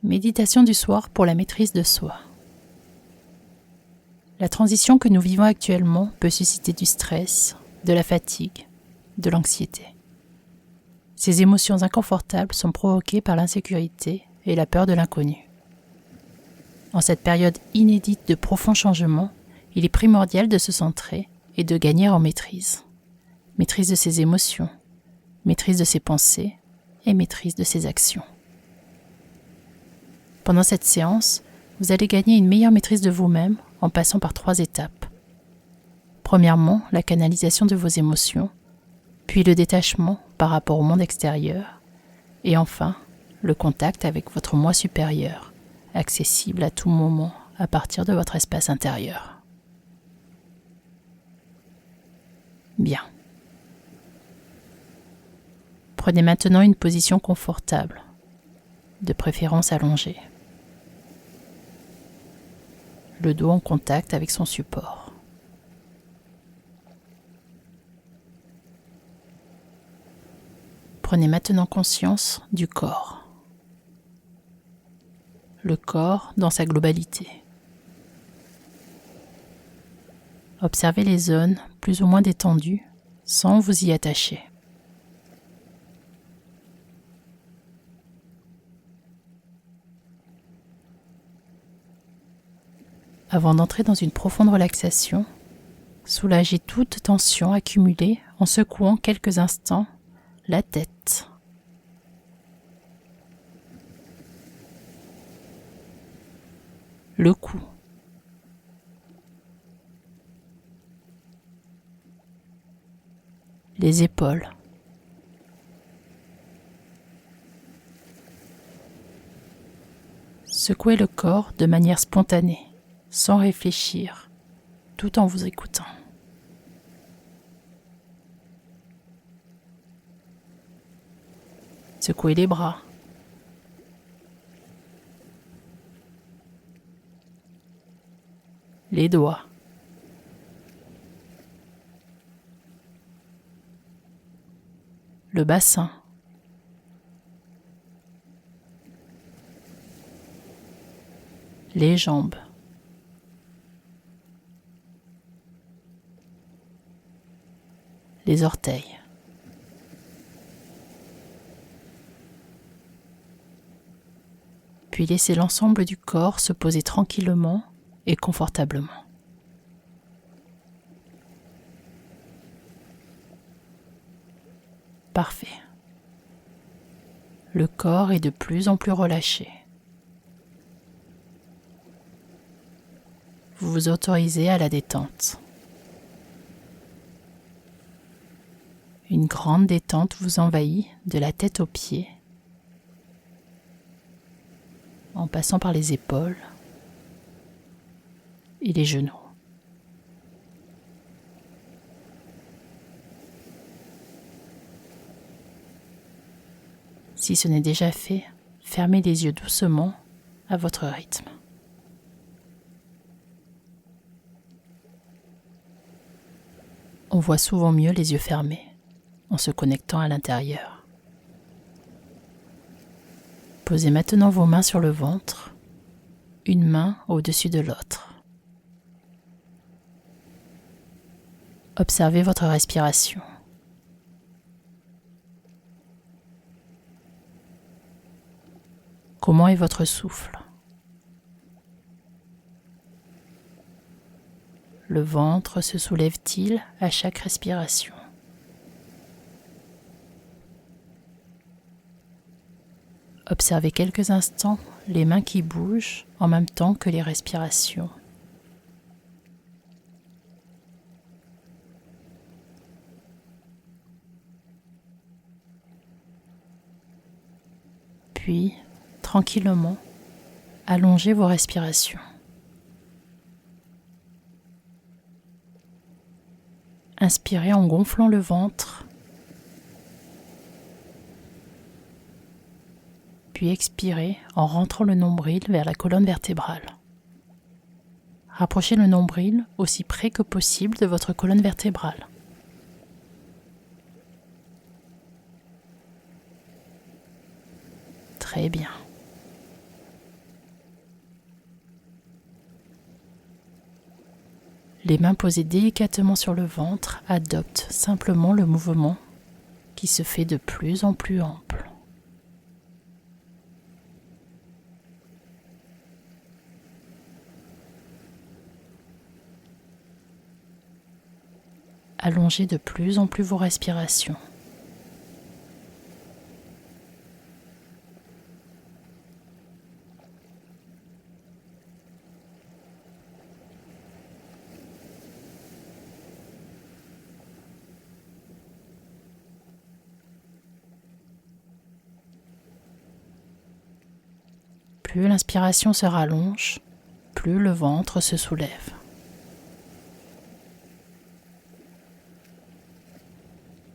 Méditation du soir pour la maîtrise de soi. La transition que nous vivons actuellement peut susciter du stress, de la fatigue, de l'anxiété. Ces émotions inconfortables sont provoquées par l'insécurité et la peur de l'inconnu. En cette période inédite de profonds changements, il est primordial de se centrer et de gagner en maîtrise. Maîtrise de ses émotions, maîtrise de ses pensées et maîtrise de ses actions. Pendant cette séance, vous allez gagner une meilleure maîtrise de vous-même en passant par 3 étapes. Premièrement, la canalisation de vos émotions, puis le détachement par rapport au monde extérieur, et enfin, le contact avec votre moi supérieur, accessible à tout moment à partir de votre espace intérieur. Bien. Prenez maintenant une position confortable, de préférence allongée. Le dos en contact avec son support. Prenez maintenant conscience du corps. Le corps dans sa globalité. Observez les zones plus ou moins détendues sans vous y attacher. Avant d'entrer dans une profonde relaxation, soulagez toute tension accumulée en secouant quelques instants la tête. Le cou. Les épaules. Secouez le corps de manière spontanée, sans réfléchir, tout en vous écoutant. Secouez les bras. Les doigts. Le bassin. Les jambes. Les orteils. Puis laissez l'ensemble du corps se poser tranquillement et confortablement. Parfait. Le corps est de plus en plus relâché. Vous vous autorisez à la détente. Une grande détente vous envahit de la tête aux pieds, en passant par les épaules et les genoux. Si ce n'est déjà fait, fermez les yeux doucement à votre rythme. On voit souvent mieux les yeux fermés en se connectant à l'intérieur. Posez maintenant vos mains sur le ventre, une main au-dessus de l'autre. Observez votre respiration. Comment est votre souffle? Le ventre se soulève-t-il à chaque respiration? Observez quelques instants les mains qui bougent en même temps que les respirations. Puis, tranquillement, allongez vos respirations. Inspirez en gonflant le ventre, puis expirez en rentrant le nombril vers la colonne vertébrale. Rapprochez le nombril aussi près que possible de votre colonne vertébrale. Très bien. Les mains posées délicatement sur le ventre adoptent simplement le mouvement qui se fait de plus en plus ample. Allongez de plus en plus vos respirations. Plus l'inspiration se rallonge, plus le ventre se soulève.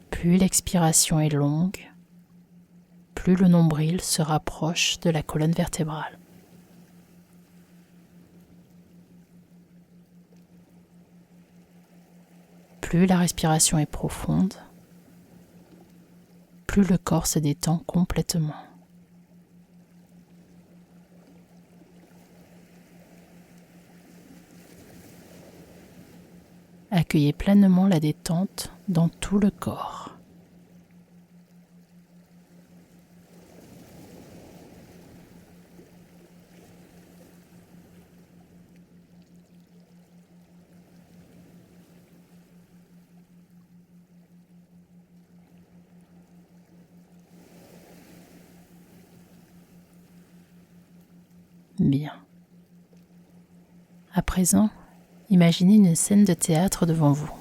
Plus l'expiration est longue, plus le nombril se rapproche de la colonne vertébrale. Plus la respiration est profonde, plus le corps se détend complètement. Accueillez pleinement la détente dans tout le corps. Bien. À présent, imaginez une scène de théâtre devant vous.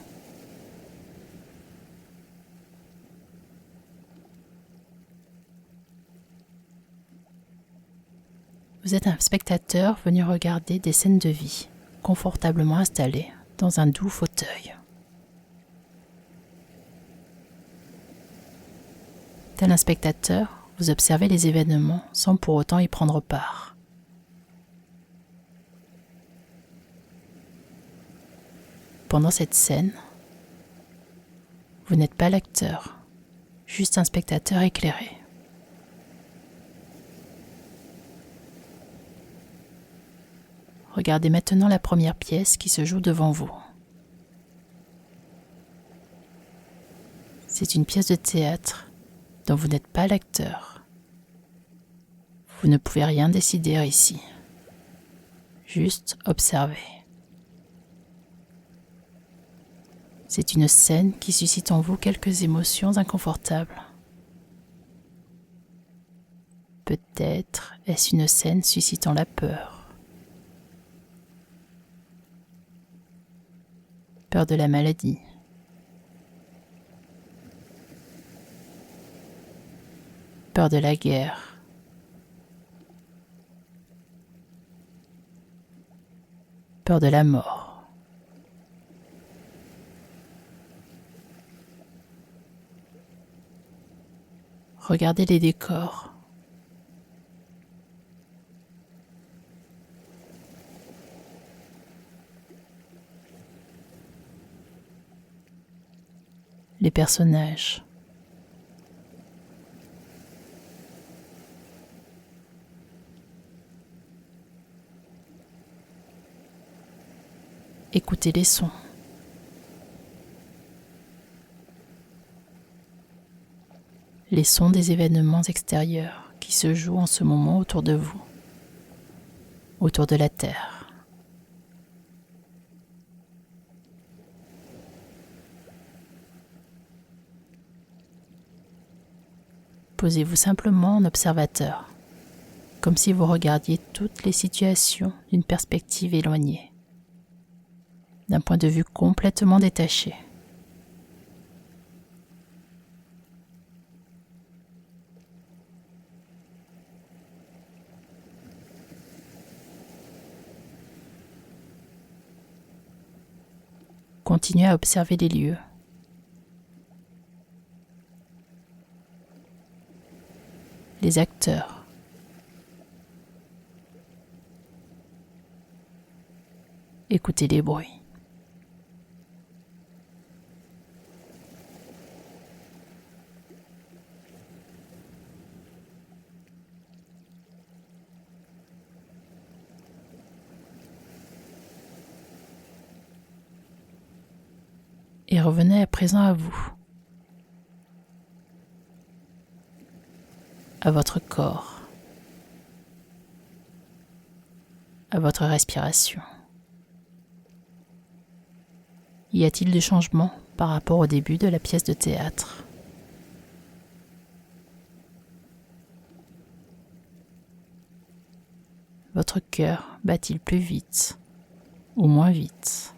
Vous êtes un spectateur venu regarder des scènes de vie, confortablement installé dans un doux fauteuil. Tel un spectateur, vous observez les événements sans pour autant y prendre part. Pendant cette scène, vous n'êtes pas l'acteur, juste un spectateur éclairé. Regardez maintenant la première pièce qui se joue devant vous. C'est une pièce de théâtre dont vous n'êtes pas l'acteur. Vous ne pouvez rien décider ici, juste observer. C'est une scène qui suscite en vous quelques émotions inconfortables. Peut-être est-ce une scène suscitant la peur. Peur de la maladie. Peur de la guerre. Peur de la mort. Regardez les décors. Les personnages. Écoutez les sons. Les sons des événements extérieurs qui se jouent en ce moment autour de vous, autour de la Terre. Posez-vous simplement en observateur, comme si vous regardiez toutes les situations d'une perspective éloignée, d'un point de vue complètement détaché. Continuez à observer les lieux. Les acteurs. Écoutez les bruits. Et revenez à présent à vous, à votre corps, à votre respiration. Y a-t-il des changements par rapport au début de la pièce de théâtre ? Votre cœur bat-il plus vite ou moins vite ?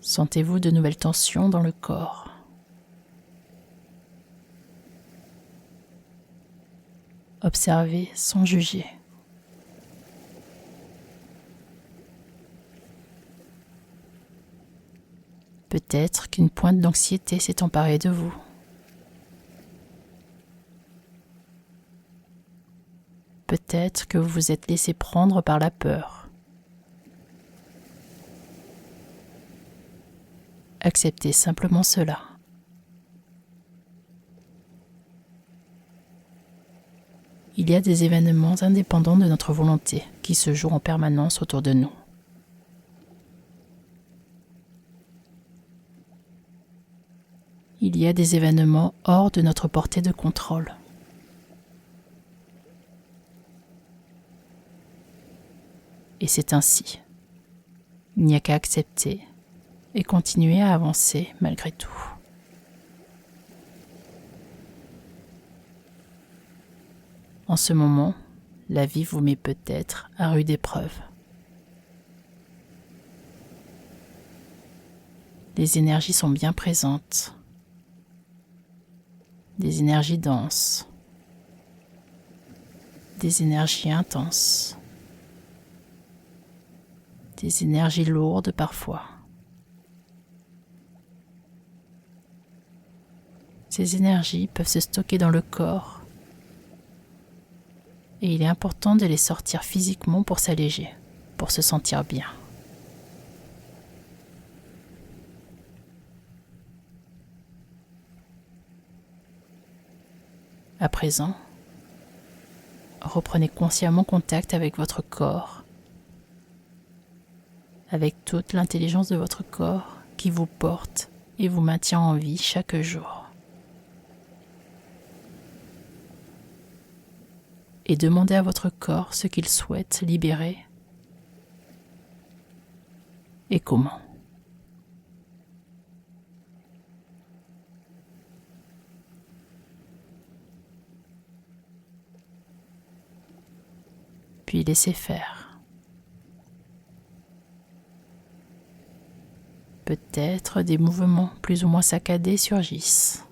Sentez-vous de nouvelles tensions dans le corps ? Observez sans juger. Peut-être qu'une pointe d'anxiété s'est emparée de vous. Peut-être que vous vous êtes laissé prendre par la peur. Acceptez simplement cela. Il y a des événements indépendants de notre volonté qui se jouent en permanence autour de nous. Il y a des événements hors de notre portée de contrôle. Et c'est ainsi. Il n'y a qu'à accepter et continuer à avancer malgré tout. En ce moment, la vie vous met peut-être à rude épreuve. Les énergies sont bien présentes. Des énergies denses. Des énergies intenses. Des énergies lourdes parfois. Ces énergies peuvent se stocker dans le corps et il est important de les sortir physiquement pour s'alléger, pour se sentir bien. À présent, reprenez consciemment contact avec votre corps, avec toute l'intelligence de votre corps qui vous porte et vous maintient en vie chaque jour. Et demandez à votre corps ce qu'il souhaite libérer et comment. Puis laissez faire. Peut-être des mouvements plus ou moins saccadés surgissent.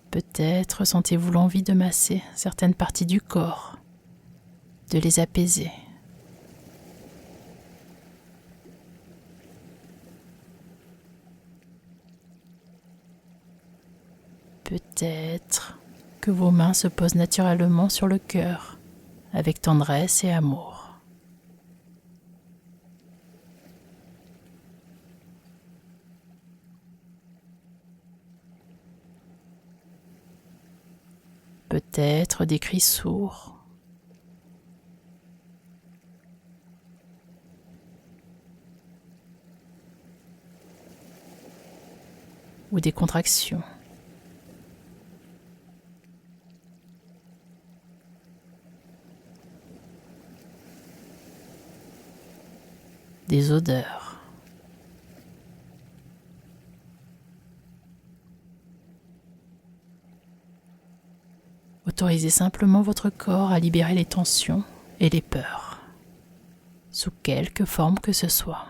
Peut-être sentez-vous l'envie de masser certaines parties du corps, de les apaiser. Peut-être que vos mains se posent naturellement sur le cœur, avec tendresse et amour. Peut-être des cris sourds. Ou des contractions. Des odeurs. Autorisez simplement votre corps à libérer les tensions et les peurs, sous quelque forme que ce soit.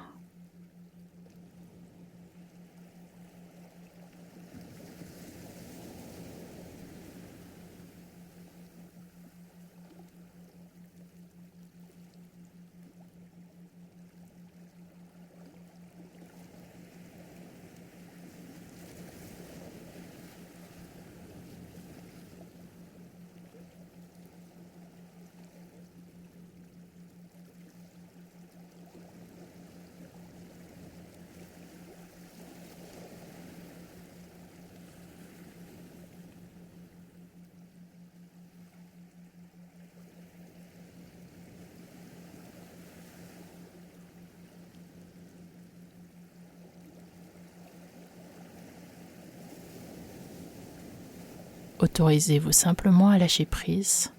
Autorisez-vous simplement à lâcher prise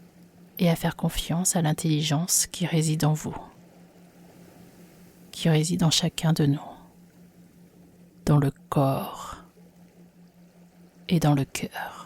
et à faire confiance à l'intelligence qui réside en vous, qui réside en chacun de nous, dans le corps et dans le cœur.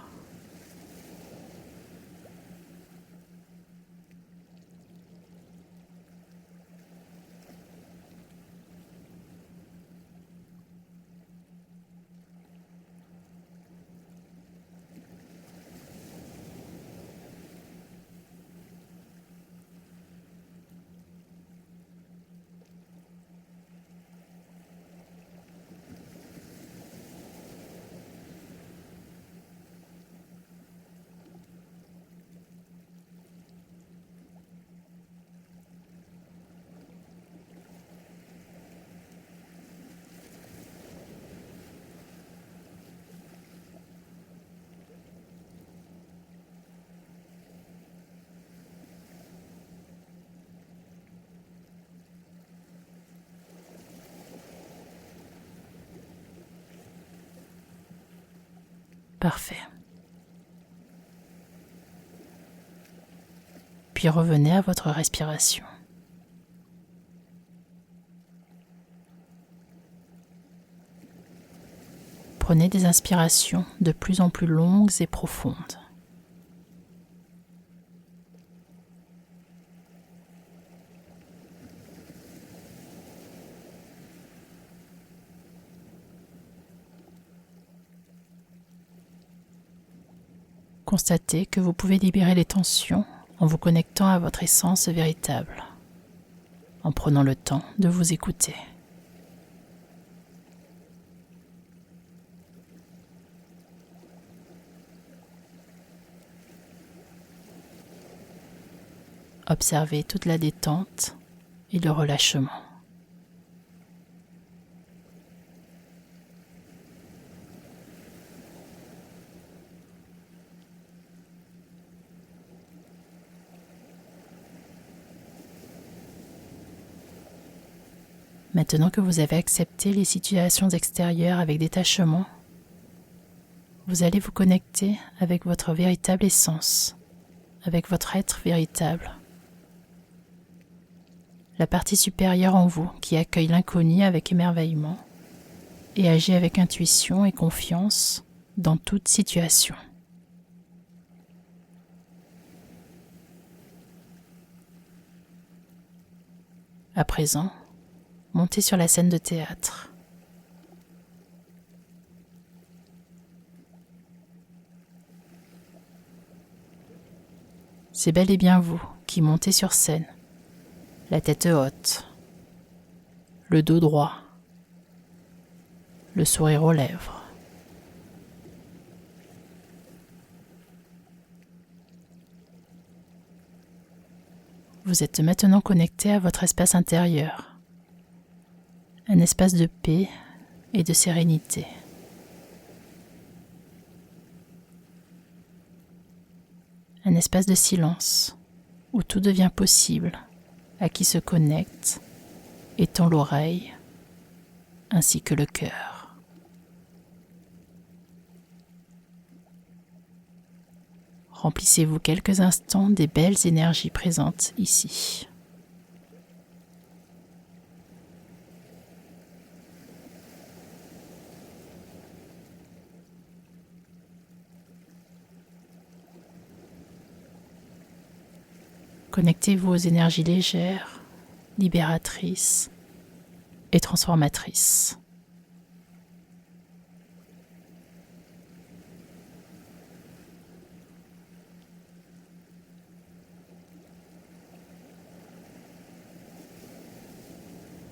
Parfait. Puis revenez à votre respiration. Prenez des inspirations de plus en plus longues et profondes. Constatez que vous pouvez libérer les tensions en vous connectant à votre essence véritable, en prenant le temps de vous écouter. Observez toute la détente et le relâchement. Maintenant que vous avez accepté les situations extérieures avec détachement, vous allez vous connecter avec votre véritable essence, avec votre être véritable. La partie supérieure en vous qui accueille l'inconnu avec émerveillement et agit avec intuition et confiance dans toute situation. À présent, montez sur la scène de théâtre. C'est bel et bien vous qui montez sur scène, la tête haute, le dos droit, le sourire aux lèvres. Vous êtes maintenant connecté à votre espace intérieur, un espace de paix et de sérénité. Un espace de silence où tout devient possible à qui se connecte, étant l'oreille ainsi que le cœur. Remplissez-vous quelques instants des belles énergies présentes ici. Connectez-vous aux énergies légères, libératrices et transformatrices.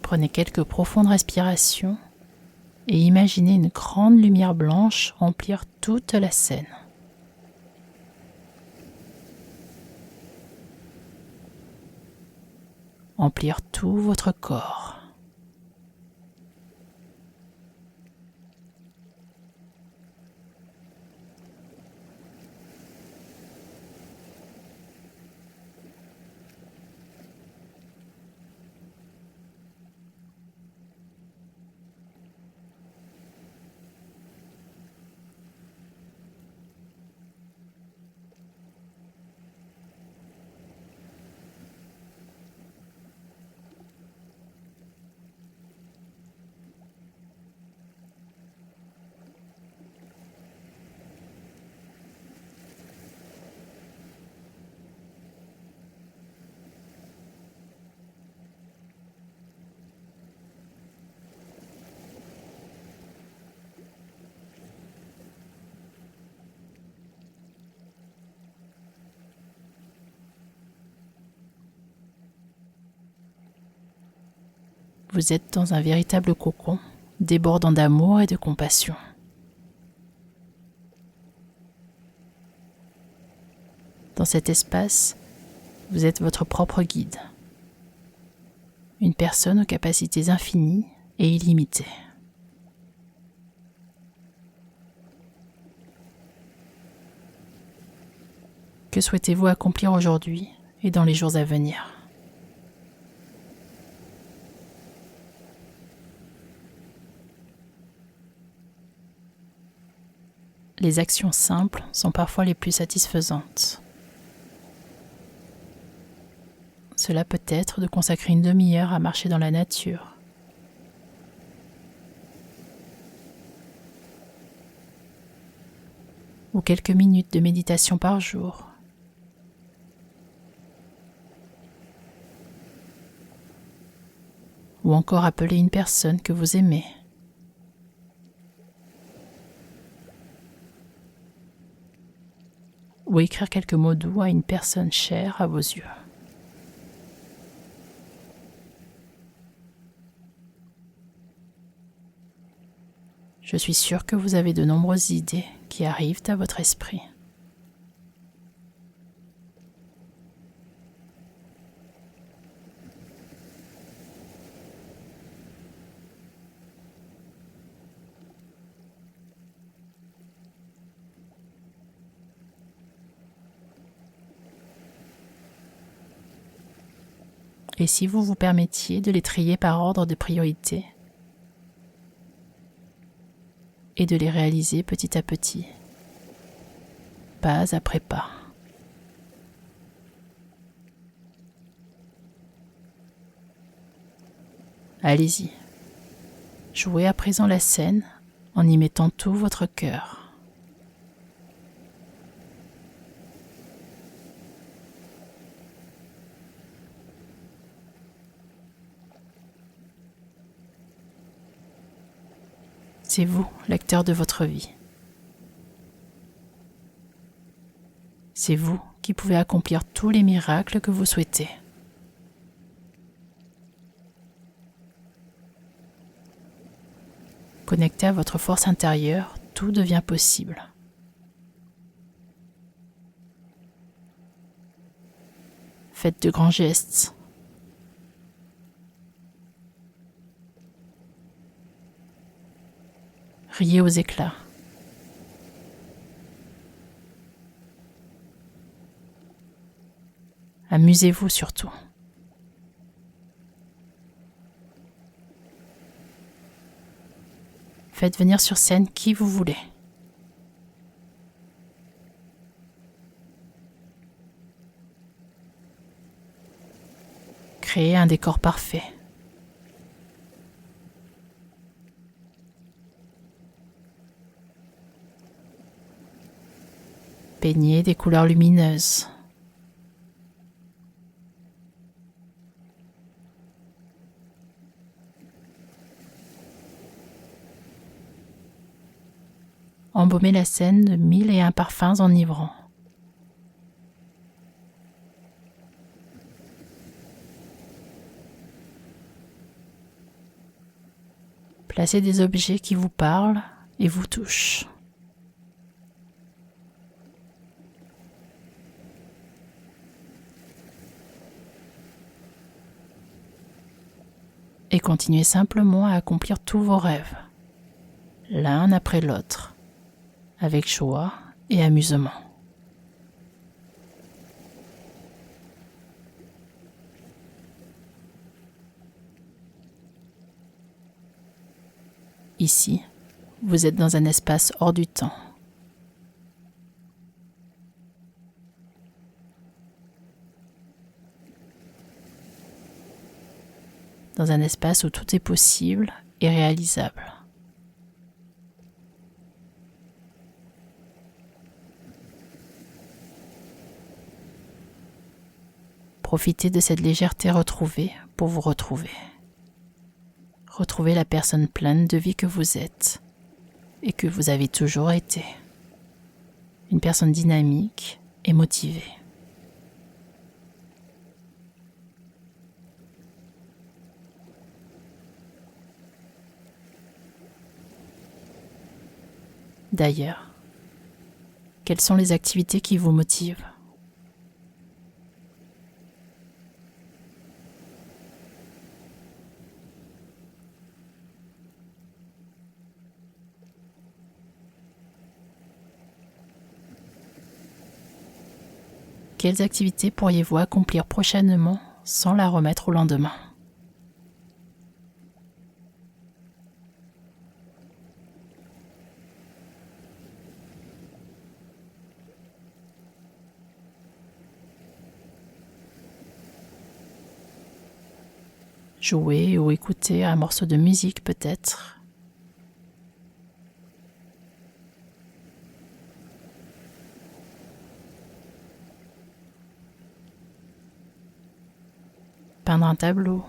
Prenez quelques profondes respirations et imaginez une grande lumière blanche remplir toute la scène. Emplir tout votre corps. Vous êtes dans un véritable cocon, débordant d'amour et de compassion. Dans cet espace, vous êtes votre propre guide, une personne aux capacités infinies et illimitées. Que souhaitez-vous accomplir aujourd'hui et dans les jours à venir ? Les actions simples sont parfois les plus satisfaisantes. Cela peut être de consacrer une demi-heure à marcher dans la nature, ou quelques minutes de méditation par jour, ou encore appeler une personne que vous aimez. Ou écrire quelques mots doux à une personne chère à vos yeux. Je suis sûre que vous avez de nombreuses idées qui arrivent à votre esprit. Et si vous vous permettiez de les trier par ordre de priorité et de les réaliser petit à petit, pas après pas. Allez-y, jouez à présent la scène en y mettant tout votre cœur. C'est vous, l'acteur de votre vie. C'est vous qui pouvez accomplir tous les miracles que vous souhaitez. Connecté à votre force intérieure, tout devient possible. Faites de grands gestes. Riez aux éclats. Amusez-vous surtout. Faites venir sur scène qui vous voulez. Créez un décor parfait. Peignez des couleurs lumineuses. Embaumez la scène de 1001 parfums enivrants. Placez des objets qui vous parlent et vous touchent. Et continuez simplement à accomplir tous vos rêves, l'un après l'autre, avec joie et amusement. Ici, vous êtes dans un espace hors du temps. Dans un espace où tout est possible et réalisable. Profitez de cette légèreté retrouvée pour vous retrouver. Retrouvez la personne pleine de vie que vous êtes et que vous avez toujours été. Une personne dynamique et motivée. D'ailleurs, quelles sont les activités qui vous motivent ? Quelles activités pourriez-vous accomplir prochainement sans la remettre au lendemain ? Jouer ou écouter un morceau de musique peut-être. Peindre un tableau.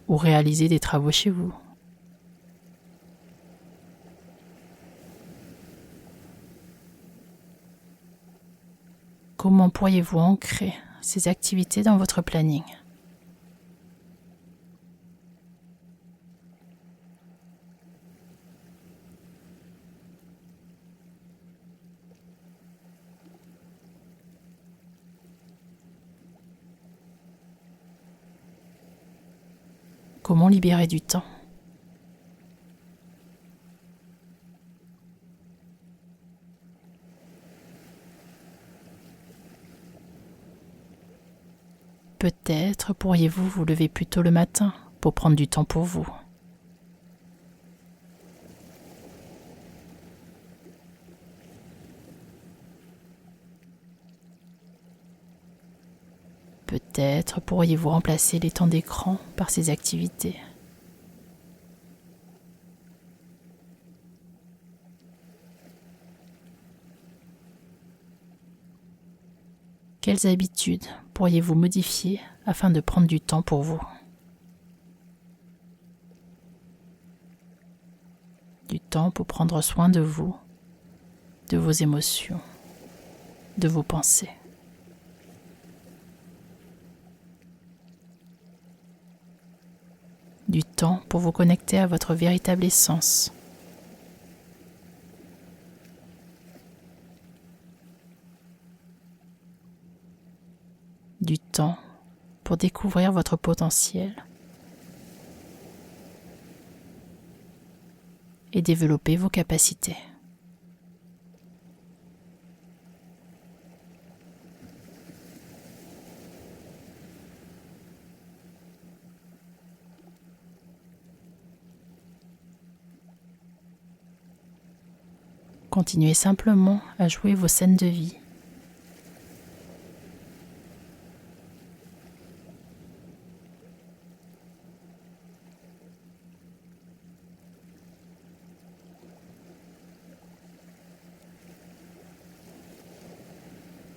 Ou réaliser des travaux chez vous. Comment pourriez-vous ancrer ces activités dans votre planning ? Comment libérer du temps ? Peut-être pourriez-vous vous lever plus tôt le matin pour prendre du temps pour vous. Peut-être pourriez-vous remplacer les temps d'écran par ces activités. Quelles habitudes pourriez-vous modifier afin de prendre du temps pour vous ? Du temps pour prendre soin de vous, de vos émotions, de vos pensées. Du temps pour vous connecter à votre véritable essence. Du temps pour découvrir votre potentiel et développer vos capacités. Continuez simplement à jouer vos scènes de vie.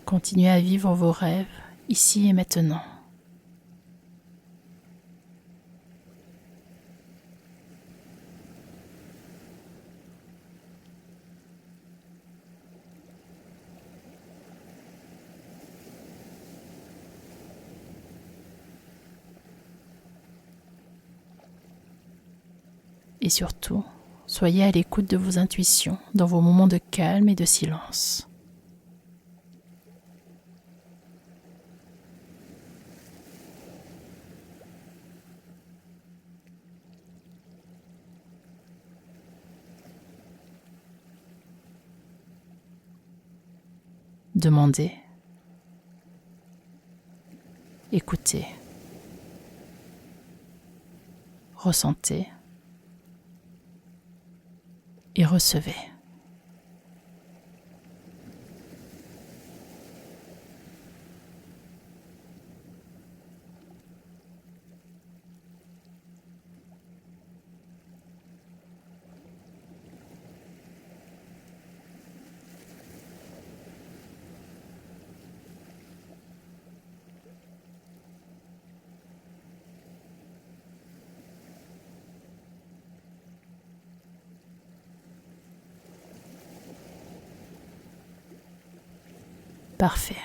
Continuez à vivre vos rêves ici et maintenant. Et surtout, soyez à l'écoute de vos intuitions dans vos moments de calme et de silence. Demandez, écoutez, ressentez et recevez. Parfait.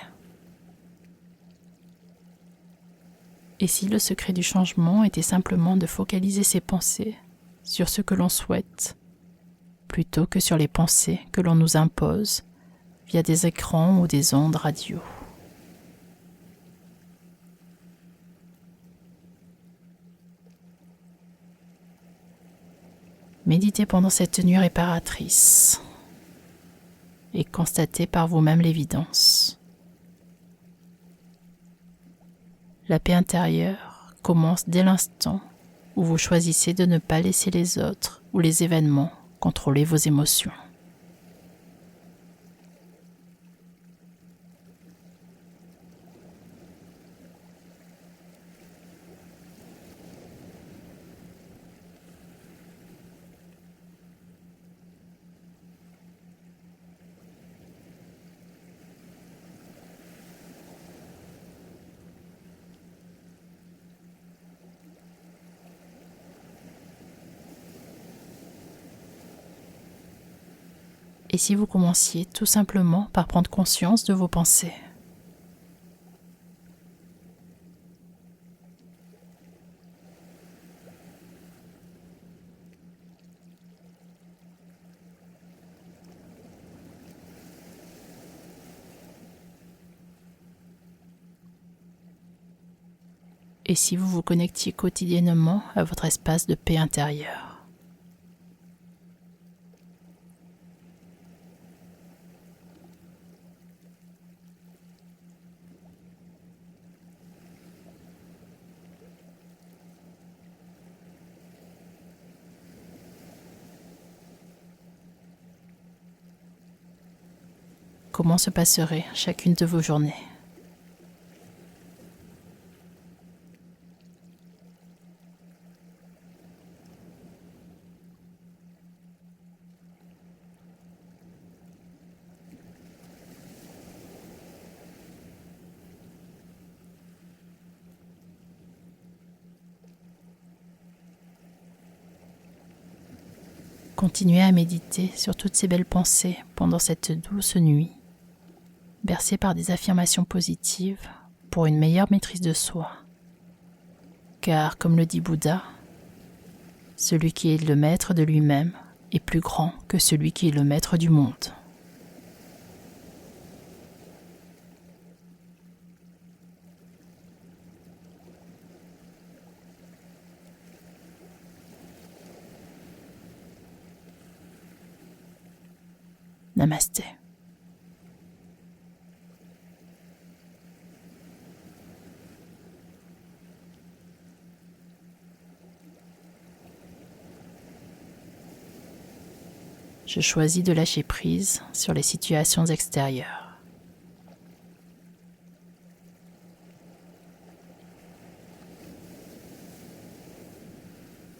Et si le secret du changement était simplement de focaliser ses pensées sur ce que l'on souhaite, plutôt que sur les pensées que l'on nous impose via des écrans ou des ondes radio. Méditez pendant cette nuit réparatrice et constatez par vous-même l'évidence. La paix intérieure commence dès l'instant où vous choisissez de ne pas laisser les autres ou les événements contrôler vos émotions. Et si vous commenciez tout simplement par prendre conscience de vos pensées? Et si vous vous connectiez quotidiennement à votre espace de paix intérieure? Comment se passerait chacune de vos journées? Continuez à méditer sur toutes ces belles pensées pendant cette douce nuit, bercée par des affirmations positives pour une meilleure maîtrise de soi. Car, comme le dit Bouddha, celui qui est le maître de lui-même est plus grand que celui qui est le maître du monde. Namasté. Je choisis de lâcher prise sur les situations extérieures.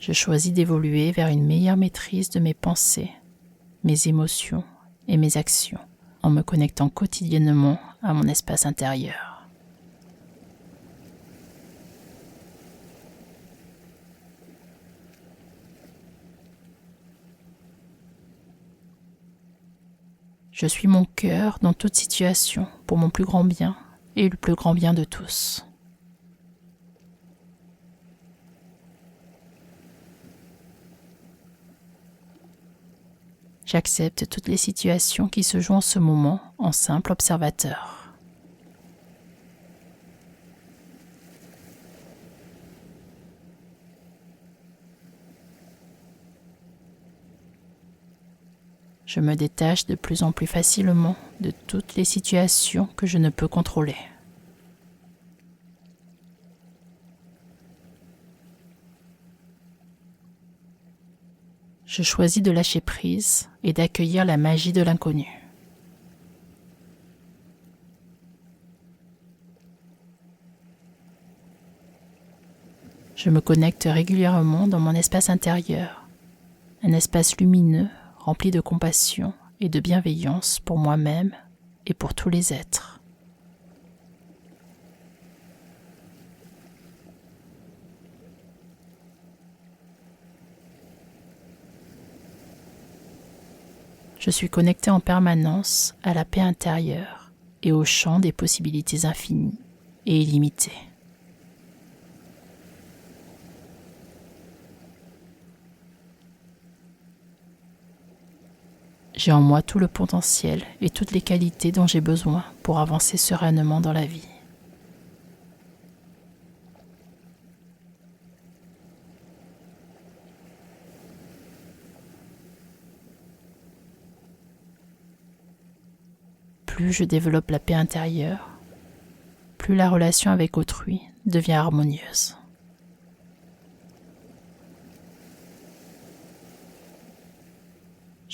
Je choisis d'évoluer vers une meilleure maîtrise de mes pensées, mes émotions et mes actions en me connectant quotidiennement à mon espace intérieur. Je suis mon cœur dans toute situation pour mon plus grand bien et le plus grand bien de tous. J'accepte toutes les situations qui se jouent en ce moment en simple observateur. Je me détache de plus en plus facilement de toutes les situations que je ne peux contrôler. Je choisis de lâcher prise et d'accueillir la magie de l'inconnu. Je me connecte régulièrement dans mon espace intérieur, un espace lumineux rempli de compassion et de bienveillance pour moi-même et pour tous les êtres. Je suis connecté en permanence à la paix intérieure et au champ des possibilités infinies et illimitées. J'ai en moi tout le potentiel et toutes les qualités dont j'ai besoin pour avancer sereinement dans la vie. Plus je développe la paix intérieure, plus la relation avec autrui devient harmonieuse.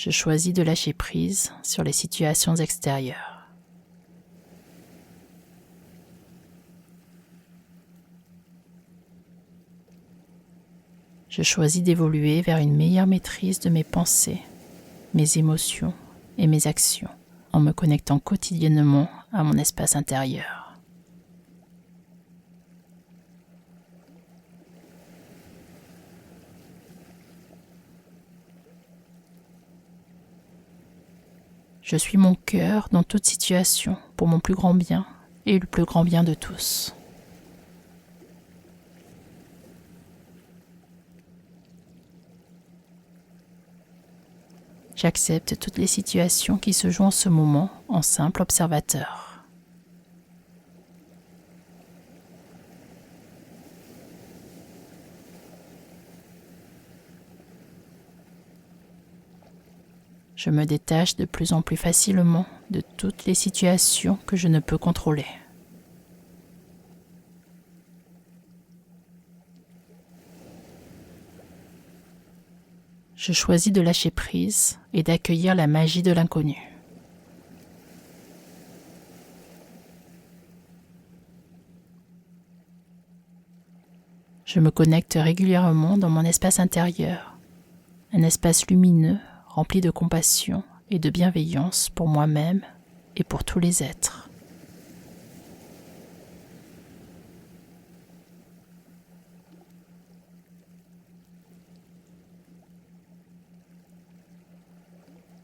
Je choisis de lâcher prise sur les situations extérieures. Je choisis d'évoluer vers une meilleure maîtrise de mes pensées, mes émotions et mes actions en me connectant quotidiennement à mon espace intérieur. Je suis mon cœur dans toute situation pour mon plus grand bien et le plus grand bien de tous. J'accepte toutes les situations qui se jouent en ce moment en simple observateur. Je me détache de plus en plus facilement de toutes les situations que je ne peux contrôler. Je choisis de lâcher prise et d'accueillir la magie de l'inconnu. Je me connecte régulièrement dans mon espace intérieur, un espace lumineux rempli de compassion et de bienveillance pour moi-même et pour tous les êtres.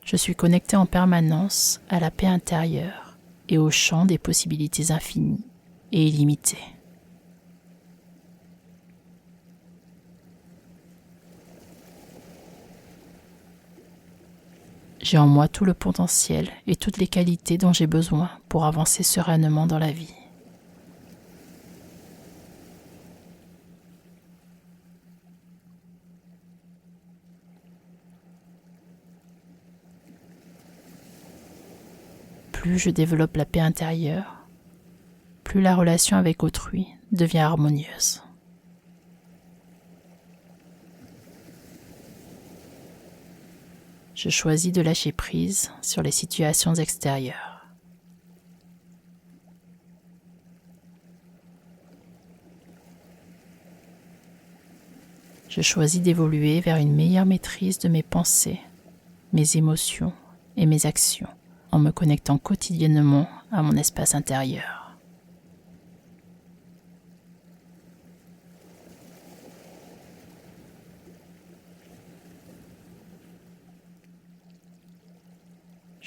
Je suis connecté en permanence à la paix intérieure et au champ des possibilités infinies et illimitées. J'ai en moi tout le potentiel et toutes les qualités dont j'ai besoin pour avancer sereinement dans la vie. Plus je développe la paix intérieure, plus la relation avec autrui devient harmonieuse. Je choisis de lâcher prise sur les situations extérieures. Je choisis d'évoluer vers une meilleure maîtrise de mes pensées, mes émotions et mes actions en me connectant quotidiennement à mon espace intérieur.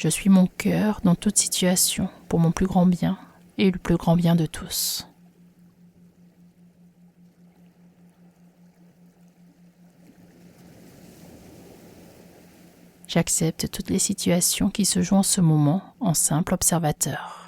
Je suis mon cœur dans toute situation pour mon plus grand bien et le plus grand bien de tous. J'accepte toutes les situations qui se jouent en ce moment en simple observateur.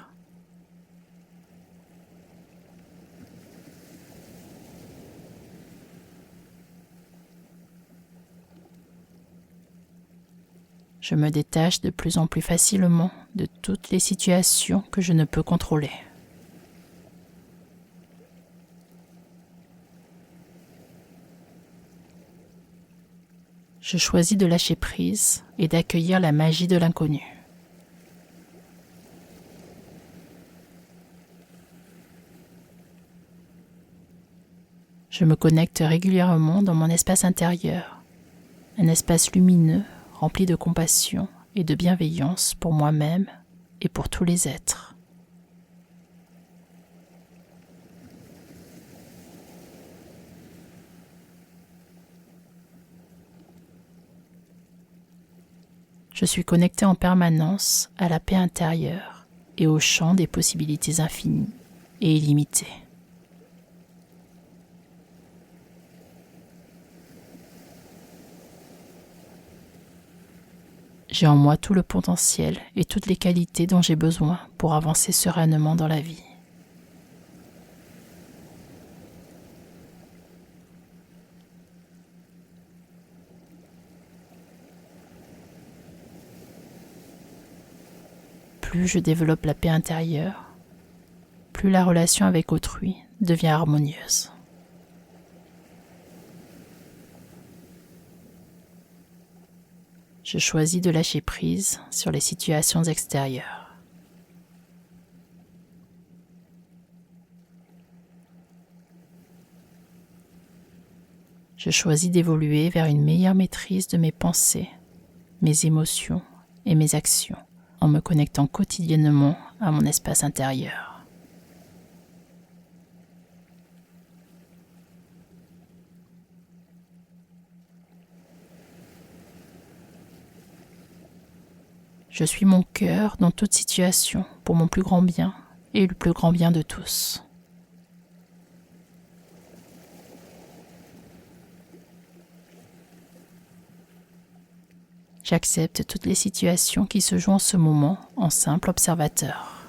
Je me détache de plus en plus facilement de toutes les situations que je ne peux contrôler. Je choisis de lâcher prise et d'accueillir la magie de l'inconnu. Je me connecte régulièrement dans mon espace intérieur, un espace lumineux rempli de compassion et de bienveillance pour moi-même et pour tous les êtres. Je suis connecté en permanence à la paix intérieure et au champ des possibilités infinies et illimitées. J'ai en moi tout le potentiel et toutes les qualités dont j'ai besoin pour avancer sereinement dans la vie. Plus je développe la paix intérieure, plus la relation avec autrui devient harmonieuse. Je choisis de lâcher prise sur les situations extérieures. Je choisis d'évoluer vers une meilleure maîtrise de mes pensées, mes émotions et mes actions, en me connectant quotidiennement à mon espace intérieur. Je suis mon cœur dans toute situation pour mon plus grand bien et le plus grand bien de tous. J'accepte toutes les situations qui se jouent en ce moment en simple observateur.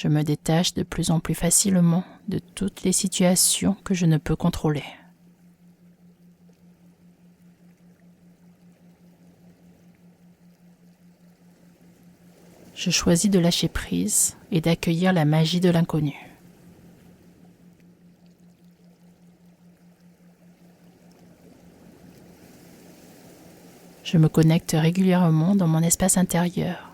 Je me détache de plus en plus facilement de toutes les situations que je ne peux contrôler. Je choisis de lâcher prise et d'accueillir la magie de l'inconnu. Je me connecte régulièrement dans mon espace intérieur,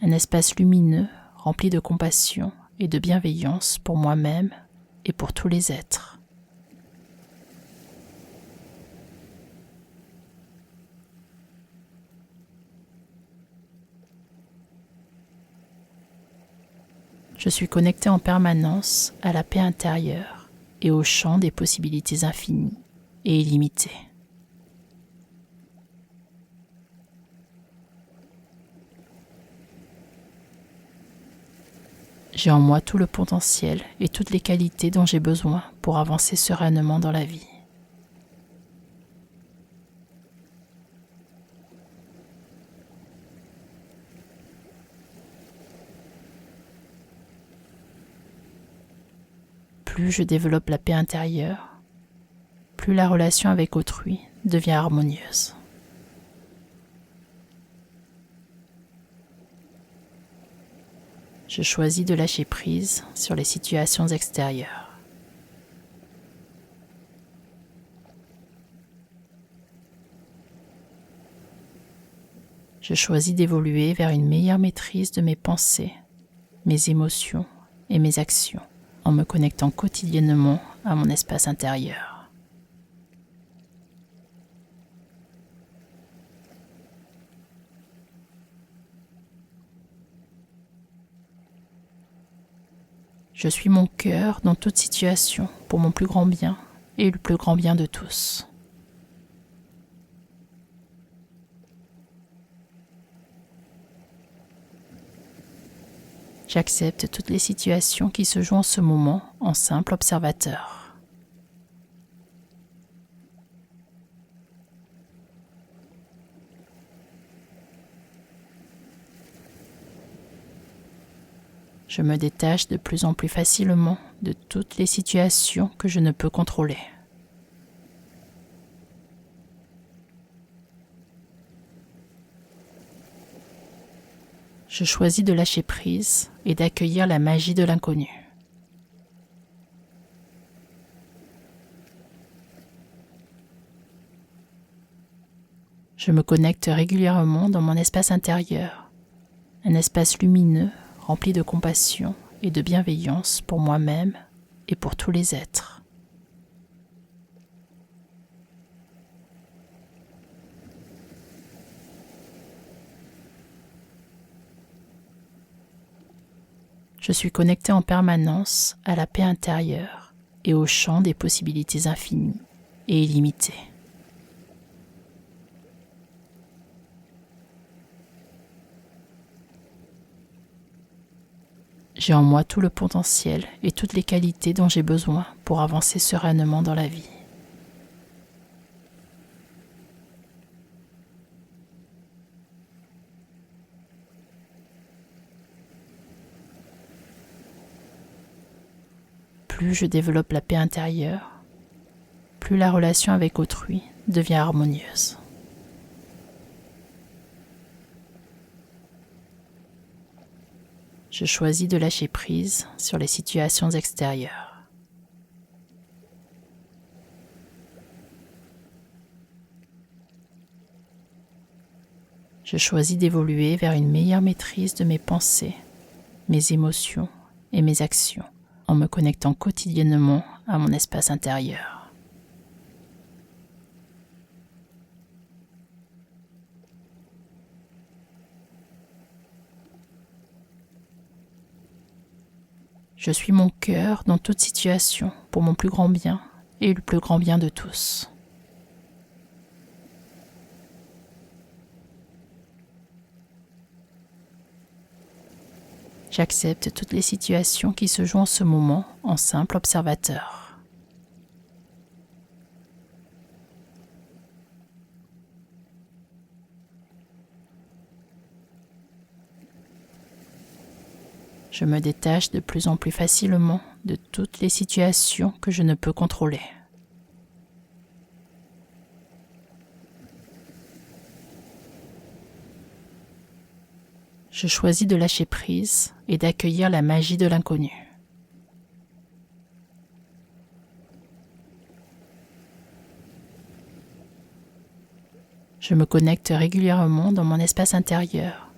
un espace lumineux rempli de compassion et de bienveillance pour moi-même et pour tous les êtres. Je suis connecté en permanence à la paix intérieure et au champ des possibilités infinies et illimitées. J'ai en moi tout le potentiel et toutes les qualités dont j'ai besoin pour avancer sereinement dans la vie. Plus je développe la paix intérieure, plus la relation avec autrui devient harmonieuse. Je choisis de lâcher prise sur les situations extérieures. Je choisis d'évoluer vers une meilleure maîtrise de mes pensées, mes émotions et mes actions, en me connectant quotidiennement à mon espace intérieur. Je suis mon cœur dans toute situation pour mon plus grand bien et le plus grand bien de tous. J'accepte toutes les situations qui se jouent en ce moment en simple observateur. Je me détache de plus en plus facilement de toutes les situations que je ne peux contrôler. Je choisis de lâcher prise et d'accueillir la magie de l'inconnu. Je me connecte régulièrement dans mon espace intérieur, un espace lumineux rempli de compassion et de bienveillance pour moi-même et pour tous les êtres. Je suis connecté en permanence à la paix intérieure et au champ des possibilités infinies et illimitées. J'ai en moi tout le potentiel et toutes les qualités dont j'ai besoin pour avancer sereinement dans la vie. Plus je développe la paix intérieure, plus la relation avec autrui devient harmonieuse. Je choisis de lâcher prise sur les situations extérieures. Je choisis d'évoluer vers une meilleure maîtrise de mes pensées, mes émotions et mes actions, en me connectant quotidiennement à mon espace intérieur. Je suis mon cœur dans toute situation pour mon plus grand bien et le plus grand bien de tous. J'accepte toutes les situations qui se jouent en ce moment en simple observateur. Je me détache de plus en plus facilement de toutes les situations que je ne peux contrôler. Je choisis de lâcher prise et d'accueillir la magie de l'inconnu. Je me connecte régulièrement dans mon espace intérieur,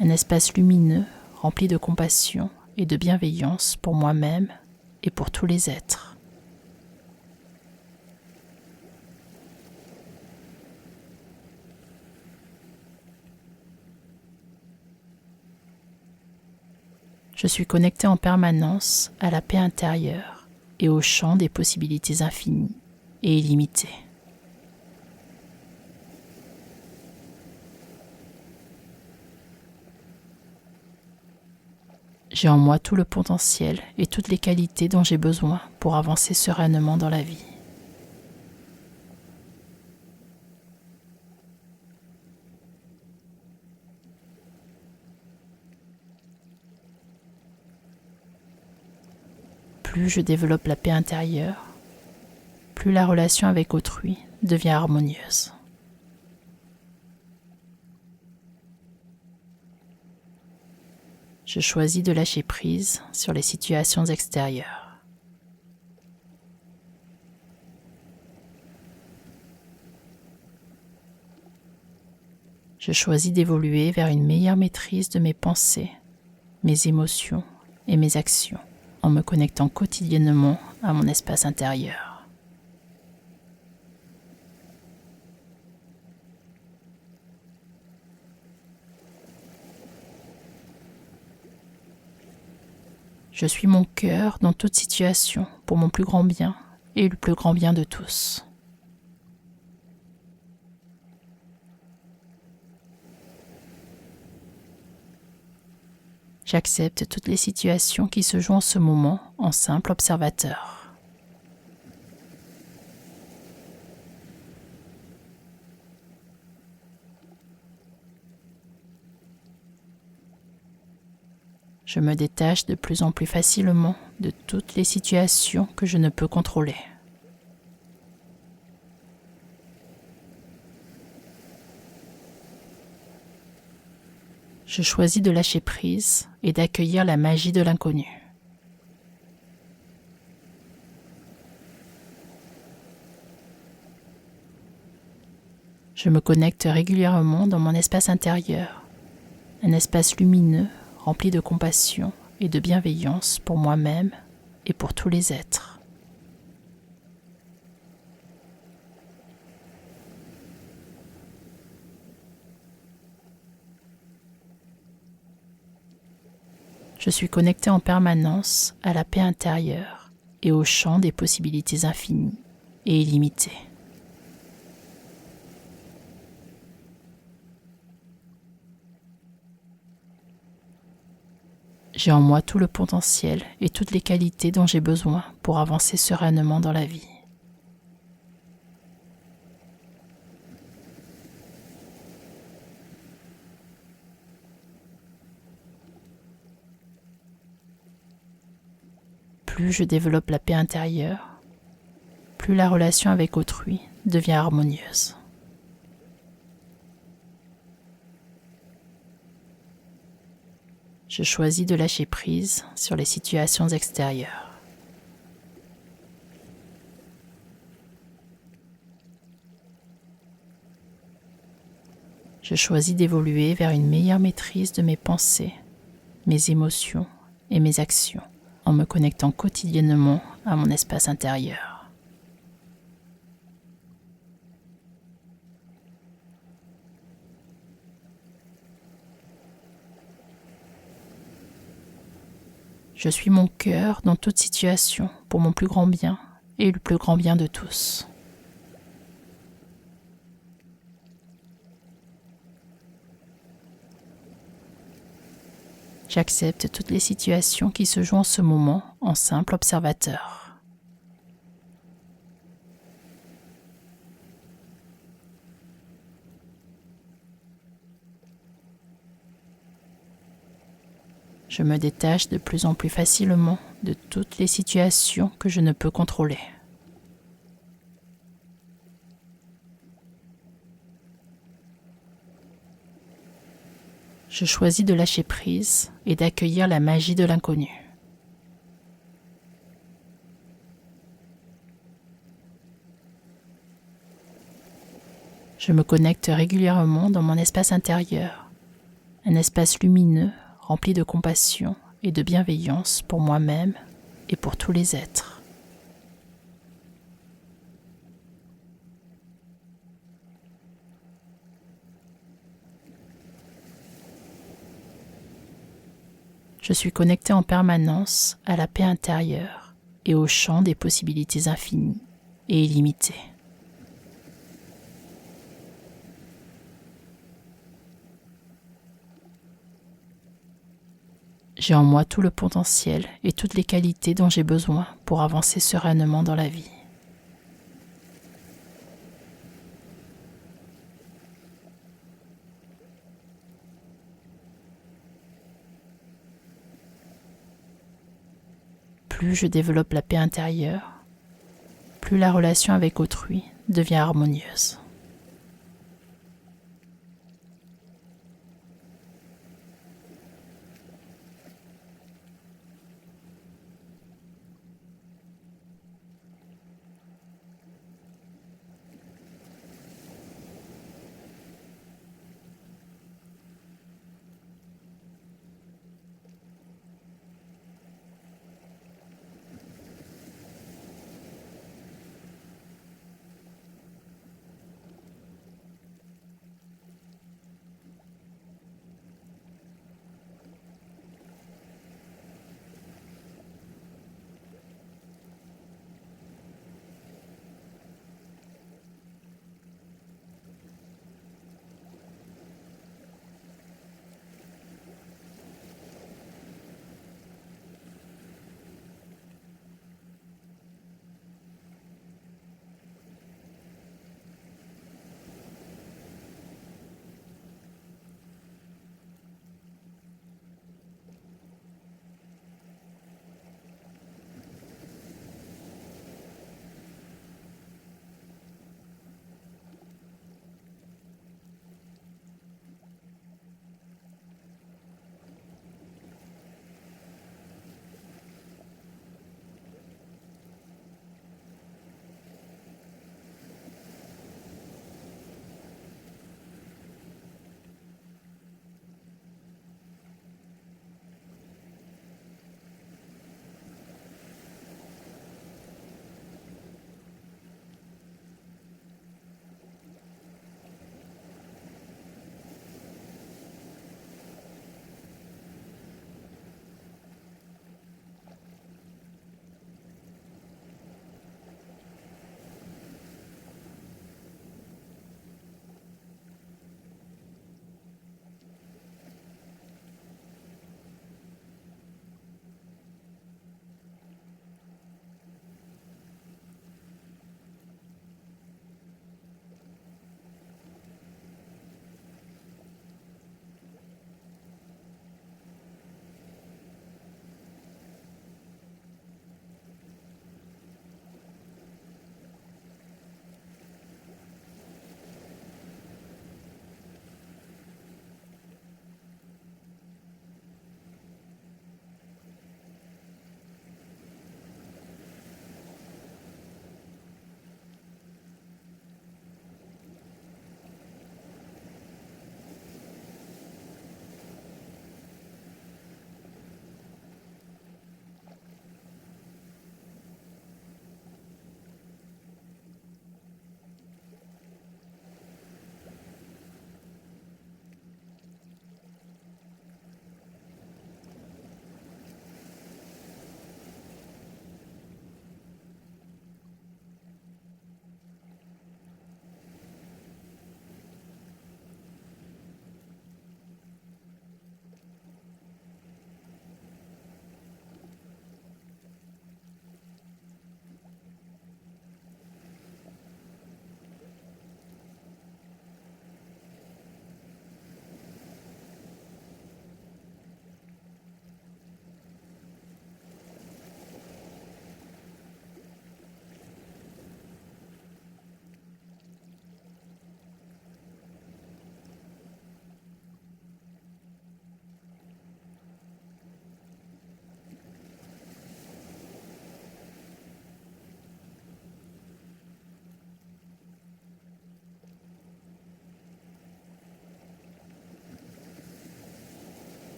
un espace lumineux rempli de compassion et de bienveillance pour moi-même et pour tous les êtres. Je suis connecté en permanence à la paix intérieure et au champ des possibilités infinies et illimitées. J'ai en moi tout le potentiel et toutes les qualités dont j'ai besoin pour avancer sereinement dans la vie. Plus je développe la paix intérieure, plus la relation avec autrui devient harmonieuse. Je choisis de lâcher prise sur les situations extérieures. Je choisis d'évoluer vers une meilleure maîtrise de mes pensées, mes émotions et mes actions, en me connectant quotidiennement à mon espace intérieur. Je suis mon cœur dans toute situation pour mon plus grand bien et le plus grand bien de tous. J'accepte toutes les situations qui se jouent en ce moment en simple observateur. Je me détache de plus en plus facilement de toutes les situations que je ne peux contrôler. Je choisis de lâcher prise et d'accueillir la magie de l'inconnu. Je me connecte régulièrement dans mon espace intérieur, un espace lumineux rempli de compassion et de bienveillance pour moi-même et pour tous les êtres. Je suis connecté en permanence à la paix intérieure et au champ des possibilités infinies et illimitées. J'ai en moi tout le potentiel et toutes les qualités dont j'ai besoin pour avancer sereinement dans la vie. Plus je développe la paix intérieure, plus la relation avec autrui devient harmonieuse. Je choisis de lâcher prise sur les situations extérieures. Je choisis d'évoluer vers une meilleure maîtrise de mes pensées, mes émotions et mes actions, en me connectant quotidiennement à mon espace intérieur. Je suis mon cœur dans toute situation pour mon plus grand bien et le plus grand bien de tous. J'accepte toutes les situations qui se jouent en ce moment en simple observateur. Je me détache de plus en plus facilement de toutes les situations que je ne peux contrôler. Je choisis de lâcher prise et d'accueillir la magie de l'inconnu. Je me connecte régulièrement dans mon espace intérieur, un espace lumineux rempli de compassion et de bienveillance pour moi-même et pour tous les êtres. Je suis connecté en permanence à la paix intérieure et au champ des possibilités infinies et illimitées. J'ai en moi tout le potentiel et toutes les qualités dont j'ai besoin pour avancer sereinement dans la vie. Plus je développe la paix intérieure, plus la relation avec autrui devient harmonieuse.